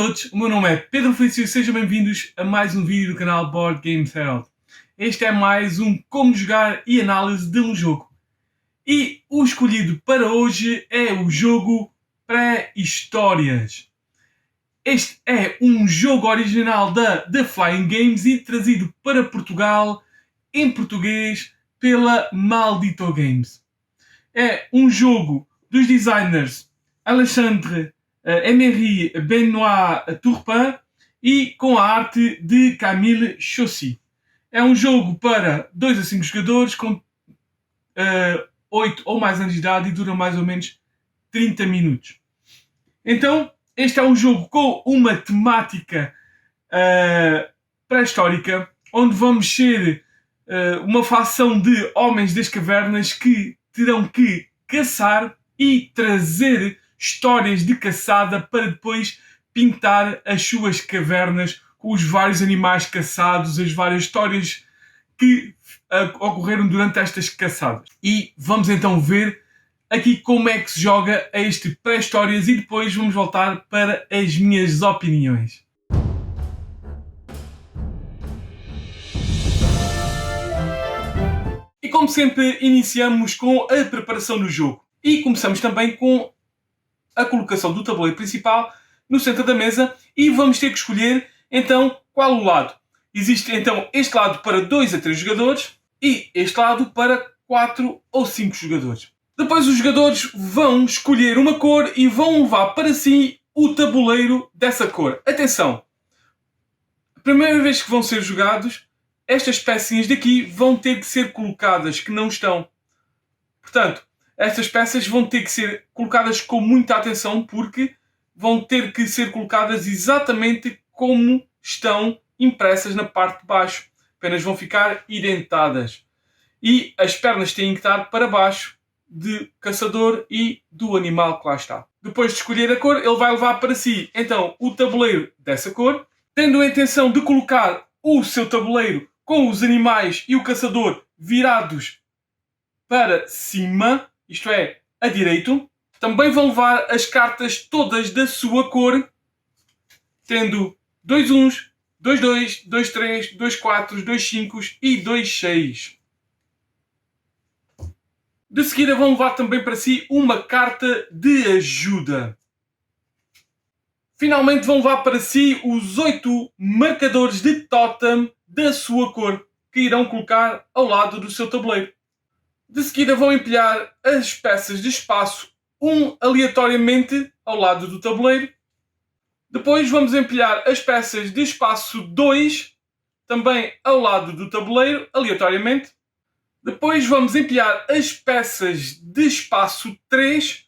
todos, o meu nome é Pedro Felício e sejam bem-vindos a mais um vídeo do canal Board Games Herald. Este é mais um como jogar e análise de um jogo. E o escolhido para hoje é o jogo Pré-Histórias. Este é um jogo original da The Flying Games e trazido para Portugal em português pela Maldito Games. É um jogo dos designers Alexandre Emery Benoit Turpin e com a arte de Camille Chaussy. É um jogo para 2 a 5 jogadores com 8 ou mais anos de idade e dura mais ou menos 30 minutos. Então, este é um jogo com uma temática pré-histórica, onde vamos ser uma facção de homens das cavernas que terão que caçar e trazer histórias de caçada para depois pintar as suas cavernas com os vários animais caçados, as várias histórias que ocorreram durante estas caçadas. E vamos então ver aqui como é que se joga este pré-histórias e depois vamos voltar para as minhas opiniões. E como sempre, iniciamos com a preparação do jogo. E começamos também com a colocação do tabuleiro principal no centro da mesa e vamos ter que escolher então qual o lado. Existe então este lado para 2 a 3 jogadores e este lado para 4 ou 5 jogadores. Depois os jogadores vão escolher uma cor e vão levar para si o tabuleiro dessa cor. Atenção! A primeira vez que vão ser jogados, estas pecinhas daqui vão ter que ser colocadas, que não estão. Portanto, estas peças vão ter que ser colocadas com muita atenção porque vão ter que ser colocadas exatamente como estão impressas na parte de baixo. Apenas vão ficar identadas. E as pernas têm que estar para baixo de caçador e do animal que lá está. Depois de escolher a cor, ele vai levar para si então o tabuleiro dessa cor, tendo a intenção de colocar o seu tabuleiro com os animais e o caçador virados para cima, isto é, a direito. Também vão levar as cartas todas da sua cor, tendo 2 1s, 2 2, 2 3, 2 4, 2 5 e 2 6. De seguida vão levar também para si uma carta de ajuda. Finalmente vão levar para si os 8 marcadores de totem da sua cor, que irão colocar ao lado do seu tabuleiro. De seguida vão empilhar as peças de espaço aleatoriamente ao lado do tabuleiro. Depois vamos empilhar as peças de espaço 2 também ao lado do tabuleiro, aleatoriamente. Depois vamos empilhar as peças de espaço 3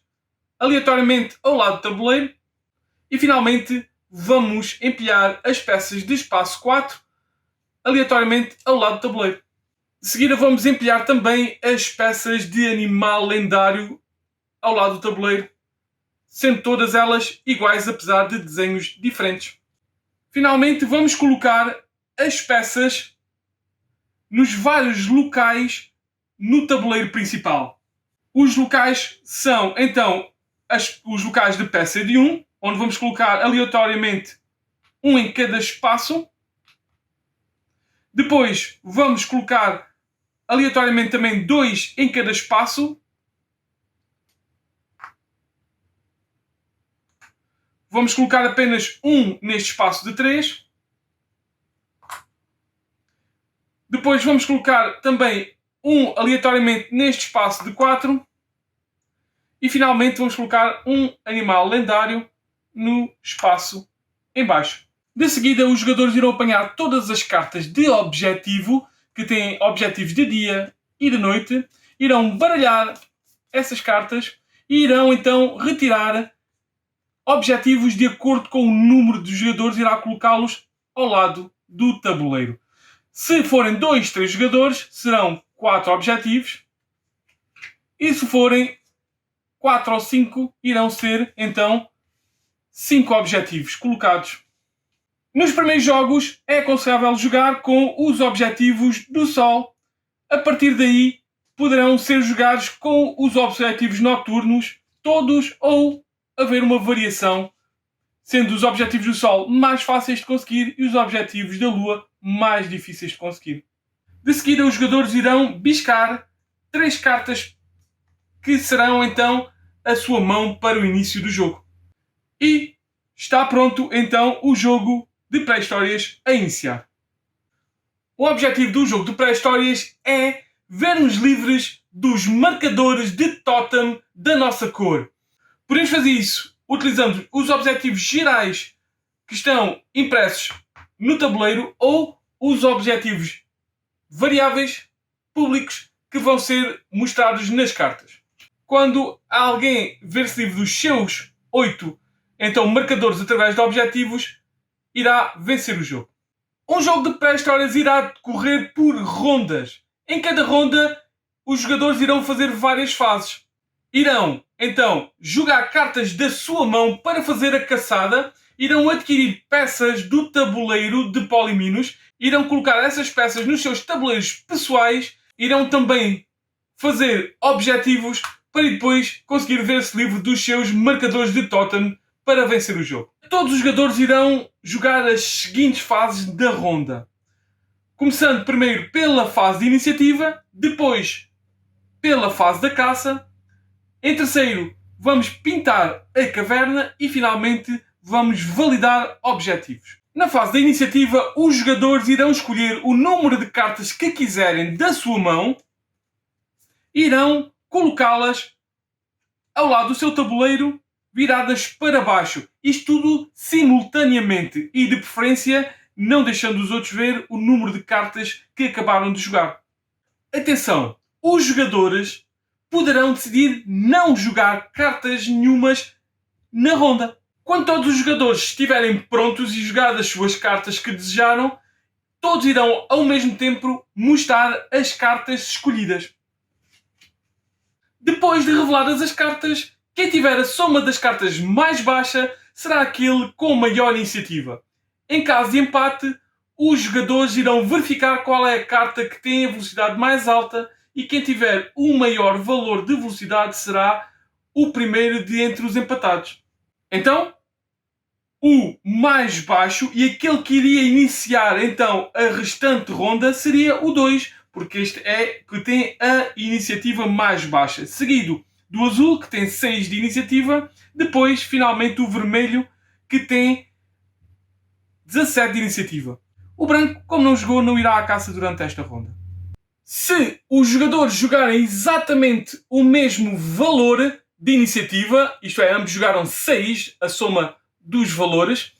aleatoriamente ao lado do tabuleiro. E finalmente vamos empilhar as peças de espaço 4 aleatoriamente ao lado do tabuleiro. De seguida vamos empilhar também as peças de animal lendário ao lado do tabuleiro, sendo todas elas iguais apesar de desenhos diferentes. Finalmente vamos colocar as peças nos vários locais no tabuleiro principal. Os locais são então os locais de peça de 1, onde vamos colocar aleatoriamente um em cada espaço. Depois vamos colocar aleatoriamente também 2 em cada espaço. Vamos colocar apenas um neste espaço de 3. Depois vamos colocar também um aleatoriamente neste espaço de 4. E finalmente vamos colocar um animal lendário no espaço em baixo. De seguida os jogadores irão apanhar todas as cartas de objetivo, que têm objetivos de dia e de noite, irão baralhar essas cartas e irão então retirar objetivos de acordo com o número de jogadores, irá colocá-los ao lado do tabuleiro. Se forem 2, 3 jogadores, serão 4 objetivos. E se forem 4 ou 5, irão ser então 5 objetivos colocados. Nos primeiros jogos é aconselhável jogar com os objetivos do Sol. A partir daí poderão ser jogados com os objetivos noturnos, todos, ou haver uma variação sendo os objetivos do Sol mais fáceis de conseguir e os objetivos da Lua mais difíceis de conseguir. De seguida, os jogadores irão biscar 3 cartas que serão então a sua mão para o início do jogo. E está pronto então o jogo de pré-histórias a iniciar. O objetivo do jogo de pré-histórias é ver-nos livres dos marcadores de totem da nossa cor. Podemos fazer isso utilizando os objetivos gerais que estão impressos no tabuleiro ou os objetivos variáveis públicos que vão ser mostrados nas cartas. Quando alguém ver-se livre dos seus 8 então marcadores através de objetivos, irá vencer o jogo. Um jogo de pré-histórias irá decorrer por rondas. Em cada ronda, os jogadores irão fazer várias fases. Irão, então, jogar cartas da sua mão para fazer a caçada, irão adquirir peças do tabuleiro de Polyminos, irão colocar essas peças nos seus tabuleiros pessoais, irão também fazer objetivos para depois conseguir ver-se livre dos seus marcadores de totem para vencer o jogo. Todos os jogadores irão jogar as seguintes fases da ronda. Começando primeiro pela fase de iniciativa, depois pela fase da caça. Em terceiro, vamos pintar a caverna e finalmente vamos validar objetivos. Na fase da iniciativa, os jogadores irão escolher o número de cartas que quiserem da sua mão e irão colocá-las ao lado do seu tabuleiro viradas para baixo. Isto tudo simultaneamente e de preferência não deixando os outros ver o número de cartas que acabaram de jogar. Atenção! Os jogadores poderão decidir não jogar cartas nenhumas na ronda. Quando todos os jogadores estiverem prontos e jogar as suas cartas que desejaram, todos irão ao mesmo tempo mostrar as cartas escolhidas. Depois de reveladas as cartas, quem tiver a soma das cartas mais baixa será aquele com maior iniciativa. Em caso de empate, os jogadores irão verificar qual é a carta que tem a velocidade mais alta e quem tiver o maior valor de velocidade será o primeiro de entre os empatados. Então, o mais baixo e aquele que iria iniciar então a restante ronda seria o 2, porque este é que tem a iniciativa mais baixa. Seguido do azul, que tem 6 de iniciativa. Depois, finalmente, o vermelho, que tem 17 de iniciativa. O branco, como não jogou, não irá à caça durante esta ronda. Se os jogadores jogarem exatamente o mesmo valor de iniciativa, isto é, ambos jogaram 6, a soma dos valores,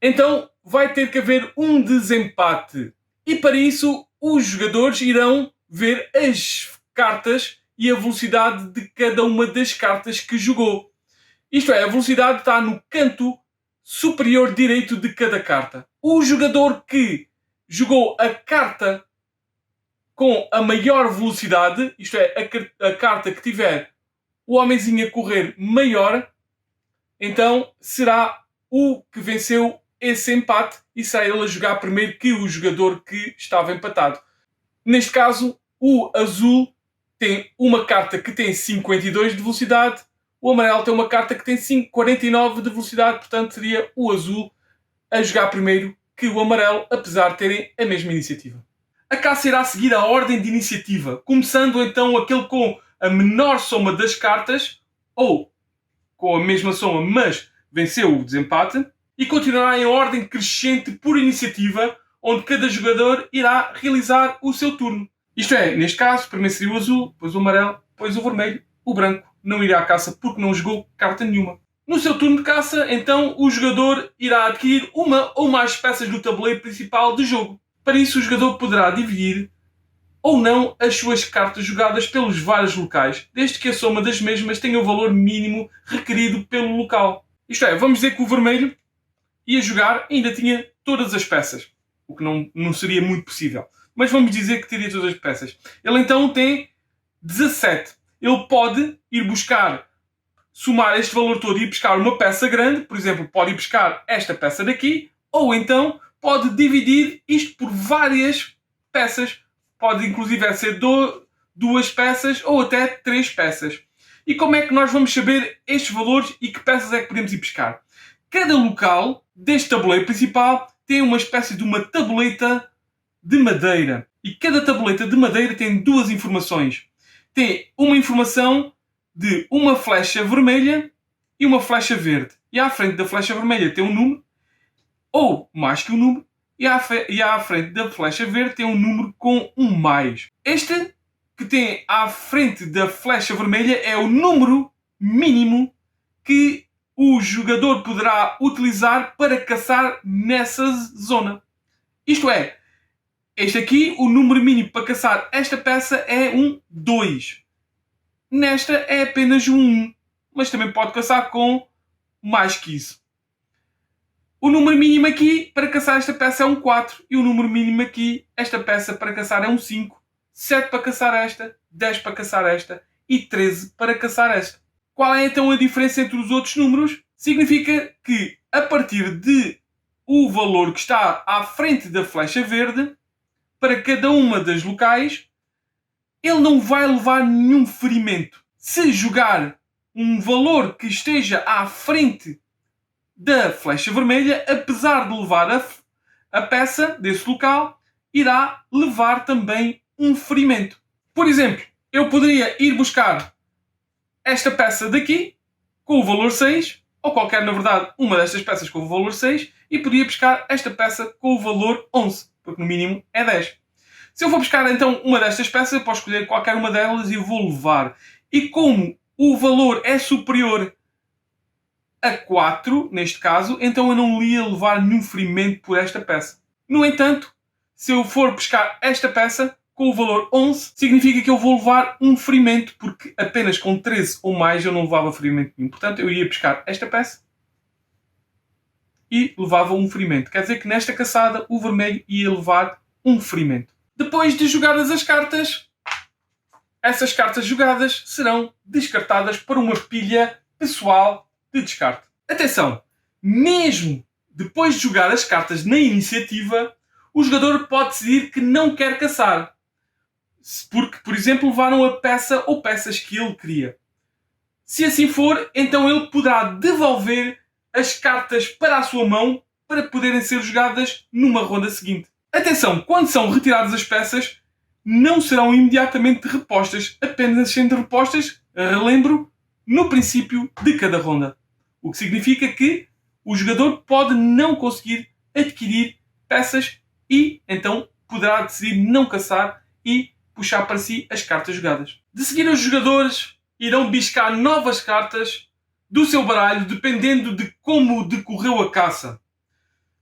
então vai ter que haver um desempate. E para isso, os jogadores irão ver as cartas e a velocidade de cada uma das cartas que jogou. Isto é, a velocidade está no canto superior direito de cada carta. O jogador que jogou a carta com a maior velocidade, isto é, a carta que tiver o homenzinho a correr maior, então será o que venceu esse empate e será ele a jogar primeiro que o jogador que estava empatado. Neste caso, o azul tem uma carta que tem 52 de velocidade, o amarelo tem uma carta que tem 49 de velocidade, portanto seria o azul a jogar primeiro que o amarelo, apesar de terem a mesma iniciativa. A caça irá seguir a ordem de iniciativa, começando então aquele com a menor soma das cartas, ou com a mesma soma, mas venceu o desempate, e continuará em ordem crescente por iniciativa, onde cada jogador irá realizar o seu turno. Isto é, neste caso, primeiro seria o azul, depois o amarelo, depois o vermelho, o branco não irá à caça porque não jogou carta nenhuma. No seu turno de caça, então, o jogador irá adquirir uma ou mais peças do tabuleiro principal de jogo. Para isso, o jogador poderá dividir ou não as suas cartas jogadas pelos vários locais, desde que a soma das mesmas tenha o valor mínimo requerido pelo local. Isto é, vamos dizer que o vermelho ia jogar e ainda tinha todas as peças, o que não seria muito possível. Mas vamos dizer que teria todas as peças. Ele então tem 17. Ele pode ir buscar, somar este valor todo e ir buscar uma peça grande, por exemplo, pode ir buscar esta peça daqui, ou então pode dividir isto por várias peças. Pode inclusive ser 2 peças ou até 3 peças. E como é que nós vamos saber estes valores e que peças é que podemos ir buscar? cada local deste tabuleiro principal tem uma espécie de uma tabuleta de madeira. E cada tabuleta de madeira tem duas informações. Tem uma informação de uma flecha vermelha e uma flecha verde. E à frente da flecha vermelha tem um número, ou mais que um número, e à frente da flecha verde tem um número com um mais. Este que tem à frente da flecha vermelha é o número mínimo que o jogador poderá utilizar para caçar nessa zona. Isto é, este aqui, o número mínimo para caçar esta peça é um 2. Nesta é apenas um 1, mas também pode caçar com mais que isso. O número mínimo aqui para caçar esta peça é um 4 e o número mínimo aqui, esta peça para caçar é um 5. 7 para caçar esta, 10 para caçar esta e 13 para caçar esta. Qual é então a diferença entre os outros números? Significa que a partir de o valor que está à frente da flecha verde, para cada uma das locais, ele não vai levar nenhum ferimento. Se jogar um valor que esteja à frente da flecha vermelha, apesar de levar a peça desse local, irá levar também um ferimento. Por exemplo, eu poderia ir buscar esta peça daqui com o valor 6, ou qualquer, na verdade, uma destas peças com o valor 6, e poderia buscar esta peça com o valor 11, porque no mínimo é 10. Se eu for buscar então uma destas peças, eu posso escolher qualquer uma delas e vou levar. E como o valor é superior a 4, neste caso, então eu não ia levar nenhum ferimento por esta peça. No entanto, se eu for buscar esta peça com o valor 11, significa que eu vou levar um ferimento, porque apenas com 13 ou mais eu não levava ferimento nenhum. Portanto, eu ia buscar esta peça e levava um ferimento. Quer dizer que nesta caçada o vermelho ia levar um ferimento. Depois de jogadas as cartas, essas cartas jogadas serão descartadas para uma pilha pessoal de descarte. Atenção! Mesmo depois de jogar as cartas na iniciativa, o jogador pode decidir que não quer caçar. Porque, por exemplo, levaram a peça ou peças que ele queria. Se assim for, então ele poderá devolver as cartas para a sua mão para poderem ser jogadas numa ronda seguinte. Atenção, quando são retiradas as peças, não serão imediatamente repostas, apenas sendo repostas, relembro, no princípio de cada ronda. O que significa que o jogador pode não conseguir adquirir peças e então poderá decidir não caçar e puxar para si as cartas jogadas. De seguir, os jogadores irão biscar novas cartas do seu baralho dependendo de como decorreu a caça.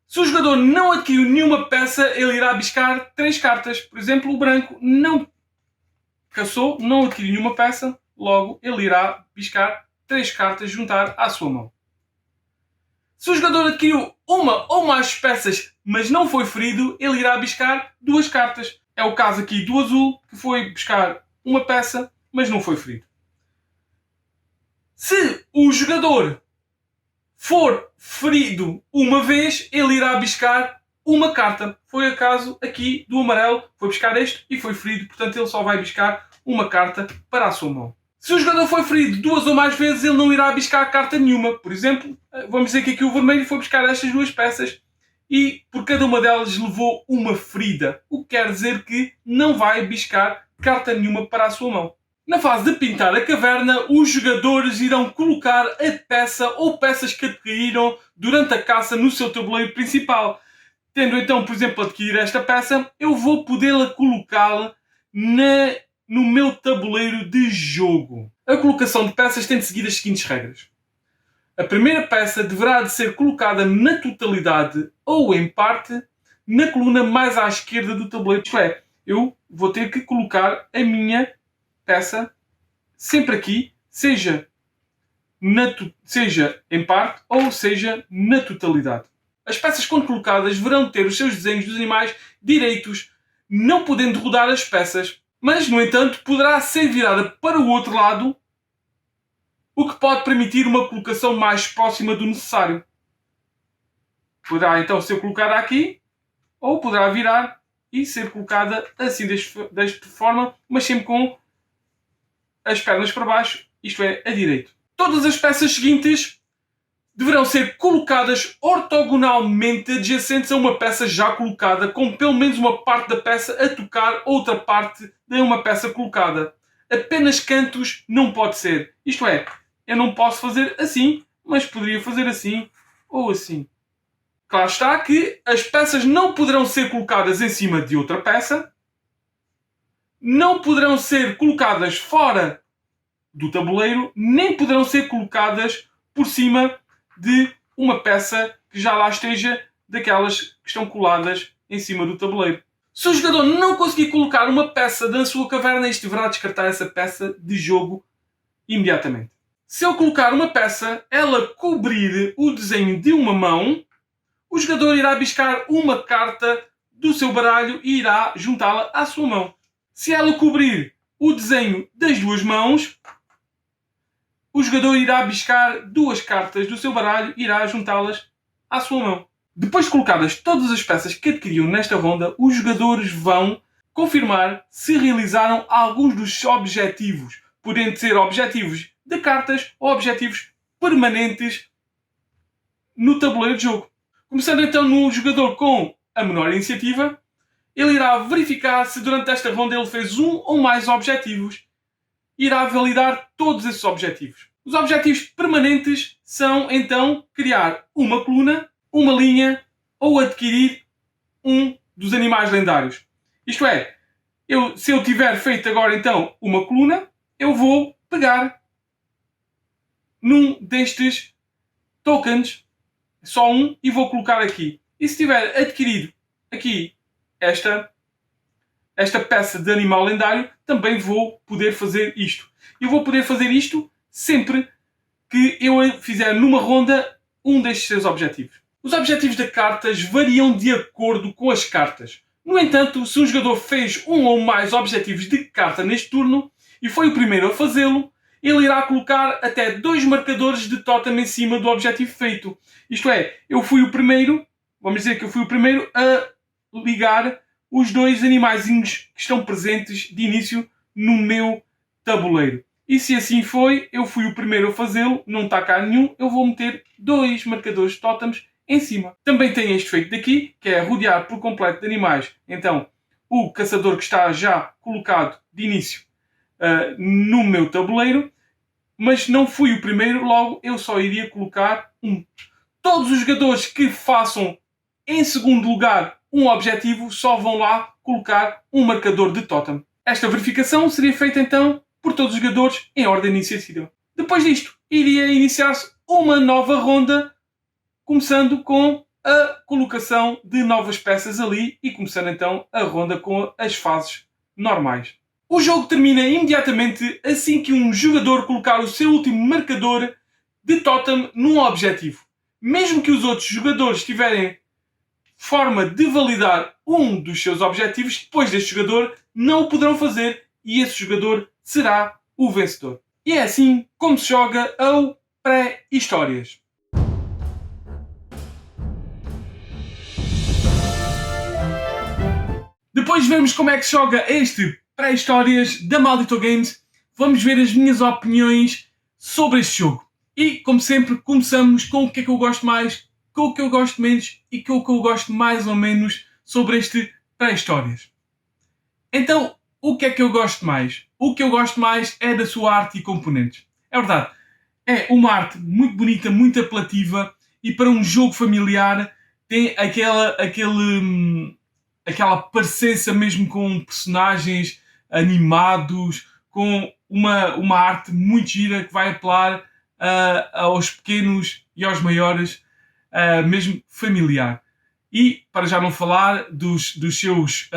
Se o jogador não adquiriu nenhuma peça, ele irá biscar 3 cartas. Por exemplo, o branco não caçou, não adquiriu nenhuma peça, logo ele irá biscar 3 cartas, juntar à sua mão. Se o jogador adquiriu uma ou mais peças, mas não foi ferido, ele irá biscar 2 cartas. É o caso aqui do azul, que foi buscar uma peça, mas não foi ferido. Se o jogador for ferido uma vez, ele irá biscar uma carta. Foi o caso aqui do amarelo, foi buscar este e foi ferido, portanto ele só vai biscar uma carta para a sua mão. Se o jogador foi ferido 2 ou mais vezes, ele não irá biscar carta nenhuma. Por exemplo, vamos dizer que aqui o vermelho foi buscar estas 2 peças e por cada uma delas levou uma ferida, o que quer dizer que não vai biscar carta nenhuma para a sua mão. Na fase de pintar a caverna, os jogadores irão colocar a peça ou peças que adquiriram durante a caça no seu tabuleiro principal. Tendo então, por exemplo, adquirir esta peça, eu vou podê-la colocá-la no meu tabuleiro de jogo. A colocação de peças tem de seguir as seguintes regras. A primeira peça deverá de ser colocada na totalidade ou em parte na coluna mais à esquerda do tabuleiro. Isto é, eu vou ter que colocar a minha peça sempre aqui, seja em parte ou seja na totalidade. As peças, quando colocadas, deverão ter os seus desenhos dos animais direitos, não podendo rodar as peças, mas, no entanto, poderá ser virada para o outro lado, o que pode permitir uma colocação mais próxima do necessário. Poderá então ser colocada aqui, ou poderá virar e ser colocada assim desta forma, mas sempre com as pernas para baixo, isto é, a direito. Todas as peças seguintes deverão ser colocadas ortogonalmente adjacentes a uma peça já colocada, com pelo menos uma parte da peça a tocar outra parte de uma peça colocada. Apenas cantos não pode ser. Isto é, eu não posso fazer assim, mas poderia fazer assim ou assim. Claro está que as peças não poderão ser colocadas em cima de outra peça, não poderão ser colocadas fora do tabuleiro, nem poderão ser colocadas por cima de uma peça que já lá esteja, daquelas que estão coladas em cima do tabuleiro. Se o jogador não conseguir colocar uma peça da sua caverna, este deverá descartar essa peça de jogo imediatamente. Se eu colocar uma peça, ela cobrir o desenho de uma mão, o jogador irá biscar uma carta do seu baralho e irá juntá-la à sua mão. Se ela cobrir o desenho das duas mãos, o jogador irá biscar duas cartas do seu baralho e irá juntá-las à sua mão. Depois de colocadas todas as peças que adquiriam nesta ronda, os jogadores vão confirmar se realizaram alguns dos objetivos, podendo ser objetivos de cartas ou objetivos permanentes no tabuleiro de jogo. Começando então no jogador com a menor iniciativa, ele irá verificar se durante esta ronda ele fez um ou mais objetivos. Irá validar todos esses objetivos. Os objetivos permanentes são então criar uma coluna, uma linha ou adquirir um dos animais lendários. Isto é, se eu tiver feito agora então uma coluna, eu vou pegar num destes tokens, só um, e vou colocar aqui. E se tiver adquirido aqui esta peça de animal lendário, também vou poder fazer isto. Eu vou poder fazer isto sempre que eu fizer numa ronda um destes seus objetivos. Os objetivos de cartas variam de acordo com as cartas. No entanto, se um jogador fez um ou mais objetivos de carta neste turno e foi o primeiro a fazê-lo, ele irá colocar até 2 marcadores de totem em cima do objetivo feito. Isto é, eu fui o primeiro, vamos dizer que eu fui o primeiro a ligar os 2 animaizinhos que estão presentes de início no meu tabuleiro. E se assim foi, eu fui o primeiro a fazê-lo, não está cá nenhum, eu vou meter 2 marcadores de tótems em cima. Também tem este feito daqui, que é rodear por completo de animais. Então, o caçador que está já colocado de início no meu tabuleiro, mas não fui o primeiro, logo eu só iria colocar um. Todos os jogadores que façam em segundo lugar um objetivo só vão lá colocar um marcador de totem. Esta verificação seria feita então por todos os jogadores em ordem de iniciativa. Depois disto, iria iniciar-se uma nova ronda, começando com a colocação de novas peças ali e começando então a ronda com as fases normais. O jogo termina imediatamente assim que um jogador colocar o seu último marcador de totem num objetivo. Mesmo que os outros jogadores tiverem forma de validar um dos seus objetivos, depois deste jogador não o poderão fazer e esse jogador será o vencedor. E é assim como se joga ao pré-histórias. Depois de vermos como é que se joga este pré-histórias da Maldito Games, vamos ver as minhas opiniões sobre este jogo. E, como sempre, começamos com o que é que eu gosto mais, com o que eu gosto menos e com o que eu gosto mais ou menos sobre este pré-histórias. Então, o que é que eu gosto mais? O que eu gosto mais é da sua arte e componentes. É verdade, é uma arte muito bonita, muito apelativa e para um jogo familiar tem aquela parecença mesmo com personagens animados, com uma arte muito gira que vai apelar aos pequenos e aos maiores, mesmo familiar. E, para já não falar dos seus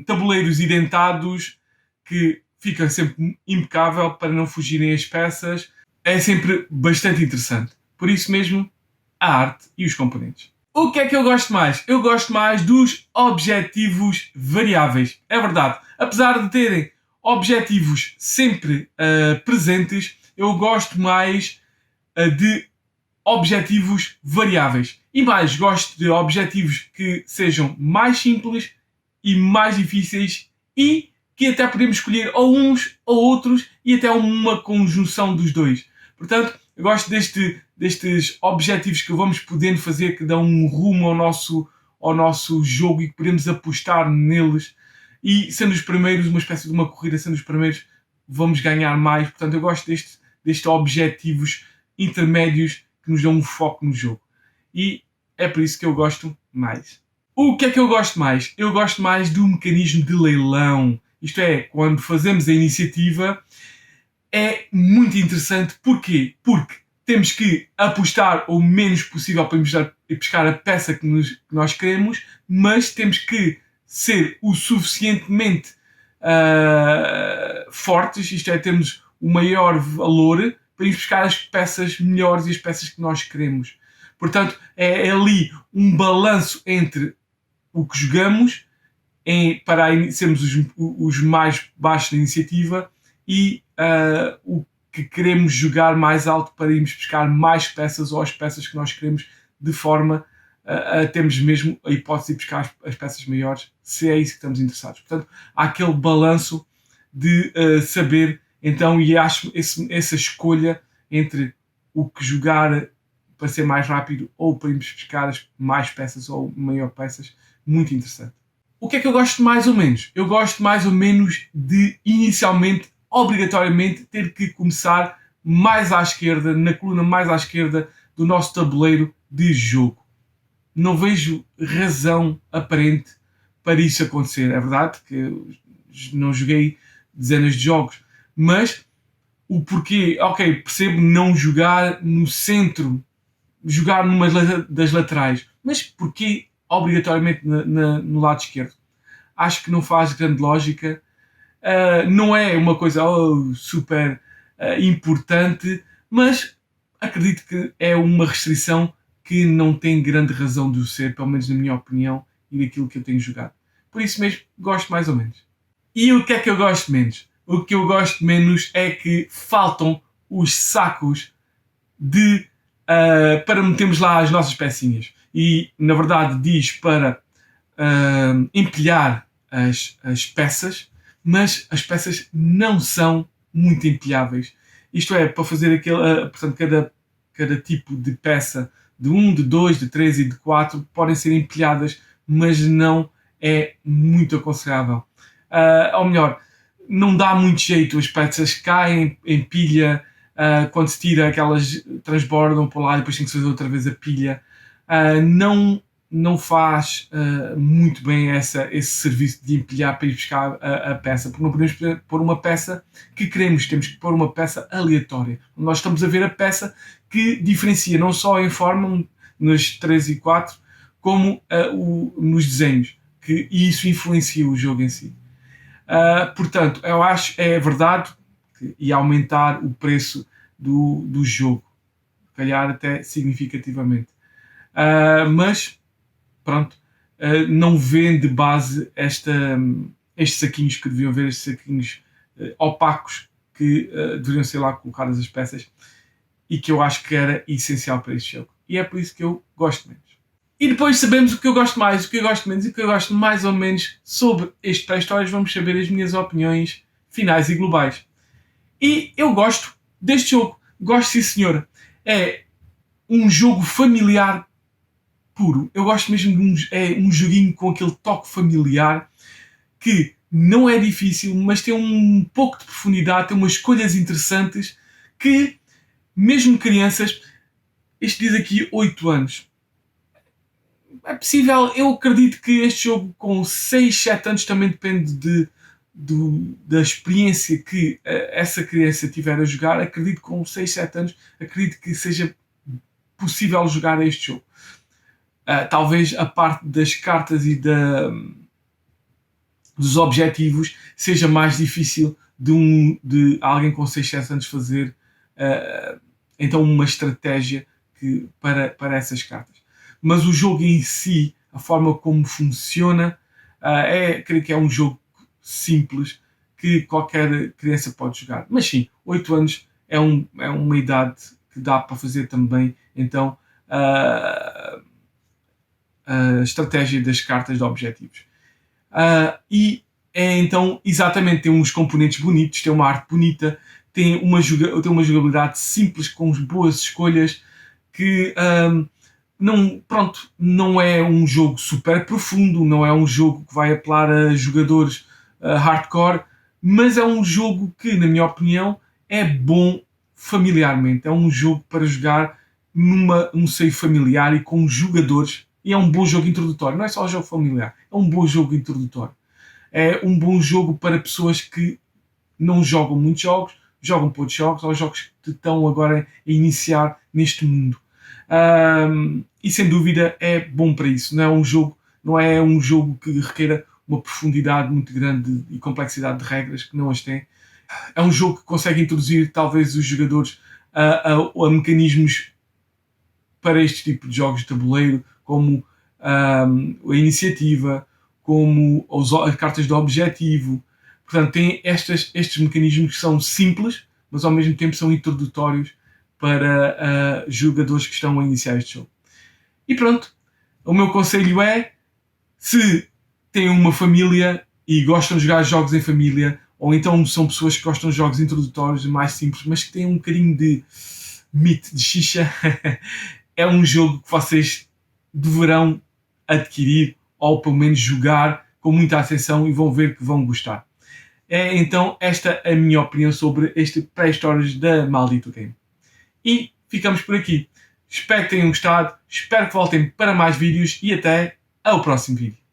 tabuleiros identados, que fica sempre impecável para não fugirem as peças. É sempre bastante interessante. Por isso mesmo, a arte e os componentes. O que é que eu gosto mais? Eu gosto mais dos objetivos variáveis. É verdade, apesar de terem objetivos sempre presentes, eu gosto mais de objetivos variáveis. E mais, gosto de objetivos que sejam mais simples e mais difíceis e que até podemos escolher ou uns ou outros e até uma conjunção dos dois. Portanto, eu gosto destes objetivos que vamos podendo fazer, que dão um rumo ao nosso jogo e que podemos apostar neles. E sendo os primeiros, uma espécie de uma corrida, sendo os primeiros, vamos ganhar mais. Portanto, eu gosto destes objetivos intermédios que nos dão um foco no jogo. E é por isso que eu gosto mais. O que é que eu gosto mais? Eu gosto mais do mecanismo de leilão. Isto é, quando fazemos a iniciativa, é muito interessante. Porquê? Porque temos que apostar o menos possível para irmos pescar a peça que nós queremos, mas temos que ser o suficientemente fortes, isto é, temos o maior valor para irmos buscar as peças melhores e as peças que nós queremos. Portanto, é ali um balanço entre o que jogamos para sermos os mais baixos da iniciativa e o que queremos jogar mais alto para irmos buscar mais peças ou as peças que nós queremos, de forma a termos mesmo a hipótese de buscar as peças maiores, se é isso que estamos interessados. Portanto, há aquele balanço de saber, então, e acho essa escolha entre o que jogar para ser mais rápido ou para irmos buscar mais peças ou maior peças, muito interessante. O que é que eu gosto mais ou menos? Eu gosto mais ou menos de, inicialmente, obrigatoriamente, ter que começar mais à esquerda, na coluna mais à esquerda do nosso tabuleiro de jogo. Não vejo razão aparente para isso acontecer. É verdade que eu não joguei dezenas de jogos, mas o porquê, ok, percebo não jogar no centro, jogar numa das laterais, mas porquê obrigatoriamente no lado esquerdo? Acho que não faz grande lógica. Não é uma coisa super importante, mas acredito que é uma restrição que não tem grande razão de o ser, pelo menos na minha opinião e daquilo que eu tenho jogado. Por isso mesmo, gosto mais ou menos. E o que é que eu gosto menos? O que eu gosto menos é que faltam os sacos para metermos lá as nossas pecinhas. E, na verdade, diz para empilhar as peças, mas as peças não são muito empilháveis. Isto é, para fazer portanto, cada tipo de peça, de 1, de 2, de 3 e de 4, podem ser empilhadas, mas não é muito aconselhável. Ou melhor, não dá muito jeito, as peças caem em pilha, quando se tira aquelas transbordam para lá e depois tem que se fazer outra vez a pilha. Não faz muito bem esse serviço de empilhar para ir buscar a peça, porque não podemos pôr uma peça que queremos, temos que pôr uma peça aleatória. Nós estamos a ver a peça que diferencia não só em forma nos 3 e 4, como nos desenhos, e isso influencia o jogo em si. Portanto, eu acho é verdade que ia aumentar o preço do jogo, se calhar até significativamente. Mas pronto, não vêem de base estes saquinhos que deviam ver, estes saquinhos opacos que deveriam ser lá colocadas as peças e que eu acho que era essencial para este jogo. E é por isso que eu gosto menos. E depois sabemos o que eu gosto mais, o que eu gosto menos e o que eu gosto mais ou menos sobre este pré-histórias. Vamos saber as minhas opiniões finais e globais. E eu gosto deste jogo. Gosto, sim senhor. É um jogo familiar puro. Eu gosto mesmo de um joguinho com aquele toque familiar que não é difícil, mas tem um pouco de profundidade, tem umas escolhas interessantes que, mesmo crianças, este diz aqui 8 anos. É possível, eu acredito que este jogo com 6, 7 anos também depende da experiência que essa criança tiver a jogar. Acredito que com 6, 7 anos, acredito que seja possível jogar este jogo. Talvez a parte das cartas e dos objetivos seja mais difícil de alguém com 6, 7 anos fazer então uma estratégia para essas cartas. Mas o jogo em si, a forma como funciona, creio que é um jogo simples que qualquer criança pode jogar. Mas sim, 8 anos é uma idade que dá para fazer também então a estratégia das cartas de objetivos. E é então exatamente, tem uns componentes bonitos, tem uma arte bonita, tem uma jogabilidade simples, com boas escolhas, que não é um jogo super profundo, não é um jogo que vai apelar a jogadores hardcore, mas é um jogo que, na minha opinião, é bom familiarmente. É um jogo para jogar num seio familiar e com jogadores, e é um bom jogo introdutório. Não é só um jogo familiar, é um bom jogo introdutório. É um bom jogo para pessoas que não jogam muitos jogos, jogam poucos jogos, ou jogos que estão agora a iniciar neste mundo. E sem dúvida é bom para isso. Não é um jogo que requeira uma profundidade muito grande e complexidade de regras, que não as tem. É um jogo que consegue introduzir talvez os jogadores a mecanismos para este tipo de jogos de tabuleiro, como a iniciativa, como as cartas de objetivo. Portanto, tem estes mecanismos que são simples, mas ao mesmo tempo são introdutórios para jogadores que estão a iniciar este jogo. E pronto, o meu conselho é, se têm uma família e gostam de jogar jogos em família, ou então são pessoas que gostam de jogos introdutórios mais simples, mas que têm um bocadinho de mito, de xixa, é um jogo que vocês deverão adquirir, ou pelo menos jogar com muita atenção, e vão ver que vão gostar. É então esta a minha opinião sobre este pré-histórias da Maldito Game. E ficamos por aqui. Espero que tenham gostado, espero que voltem para mais vídeos e até ao próximo vídeo.